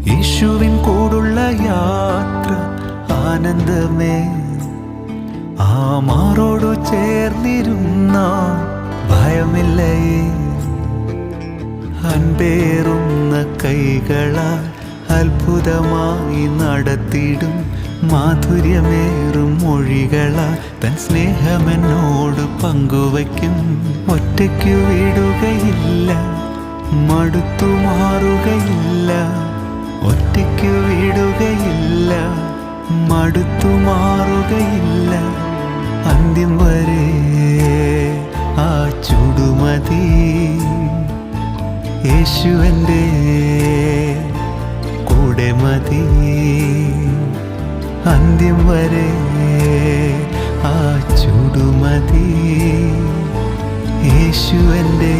യേശുവിൻ കൂടുള്ള യാത്ര ആനന്ദമേ. ആ മാറോടു ചേർന്നിരുന്ന ഭയമില്ലേ. അൻപേറുന്ന കൈകളാൽ അത്ഭുതമായി നടത്തിടും മാധുര്യമേറും മൊഴികളാൽ തൻ സ്നേഹമെന്നോട് പങ്കുവയ്ക്കും. ഒറ്റയ്ക്കു വിടുകയില്ല, മടുത്തു മാറുകയില്ല. ഒറ്റയ്ക്കു വിടുകയില്ല, മടുത്തു മാറുകയില്ല. അന്ത്യം വരെ ആ ചുടുമതി. യേശുവൻ്റെ കൂടെ മതി. അന്ത്യം വരെ ആ ചുടുമതി. യേശുവൻ്റെ